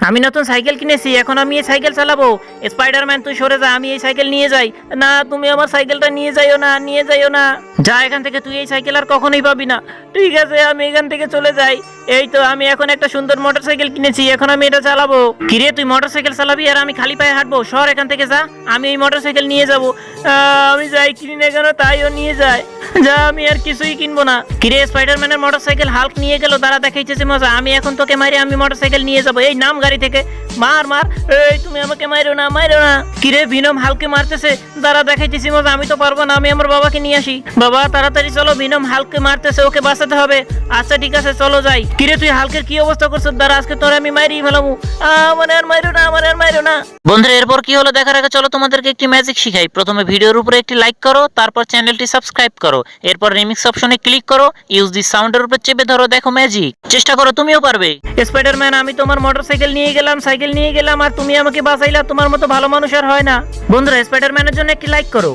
আমি নতুন সাইকেল কিনেছি, এখন আমি এই সাইকেল চালাবো। স্পাইডারম্যান তুই সরে যা, আমি এই সাইকেল নিয়ে যাই। না, তুমি আমার সাইকেলটা নিয়ে যাইও না, নিয়ে যাইও না। যা এখান থেকে, তুই এই সাইকেল আর কখনোই পাবি না। ঠিক আছে, আমি এখান থেকে চলে যাই। এই তো আমি এখন একটা সুন্দর মোটরসাইকেল কিনেছি, এখন আমি এটা চালাবো। কিরে, তুই মোটরসাইকেল চালাবি আর আমি খালি পায়ে হাঁটবো? সর এখান থেকে, যা। আমি এই মোটরসাইকেল নিয়ে যাবো। আমি যাই কিনি না কেন, তাইও নিয়ে যায়। যা, আমি আর কিছুই কিনবো না। কিরে, স্পাইডারম্যানের মোটরসাইকেল হাল্ক নিয়ে গেল, দাঁড়া দেখাইতেছে মজা। আমি এখন তোকে মারি, আমি মোটরসাইকেল নিয়ে যাবো। এই নাম গাড়ি থেকে, মার মার। এই তুমি আমাকে মারো না, মারো না। কিরে, ভিনম হালকে মারতেছে, দাঁড়া দেখাইতেছি মজা। আমি তো পারবো না, আমি আমার বাবাকে নিয়ে আসি। বাবা তাড়াতাড়ি চলো, ভিনম হালকে মারতেছে, ওকে বাঁচাতে হবে। আচ্ছা ঠিক আছে, চলো যাই। কিরে, তুই হালকের কি অবস্থা করছিস? দাঁড়া, আজকে তোর আমি মারি ফেলামু। আমার আর মারো না, আমার আর মারো না। বন্ধুরা, এরপর কি হলো দেখার আগে চলো তোমাদেরকে একটি ম্যাজিক শিখাই। প্রথমে ভিডিওর উপরে একটি লাইক করো, তারপর চ্যানেলটি সাবস্ক্রাইব করো, এরপর রিমিক্স অপশনে ক্লিক করো, ইউজ দি সাউন্ডের উপর চেপে ধরো, দেখো ম্যাজিক। চেষ্টা করো, তুমিও পারবে। স্পাইডারম্যান, আমি তোমার মোটরসাইকেল নিয়ে গেলাম, সাইকেল নিয়ে গেলাম, আর তুমি আমাকে বাঁচাইলা। তোমার মতো ভালো মানুষ আর হয় না। বন্ধুরা, স্পাইডারম্যানের জন্য একটি লাইক করো।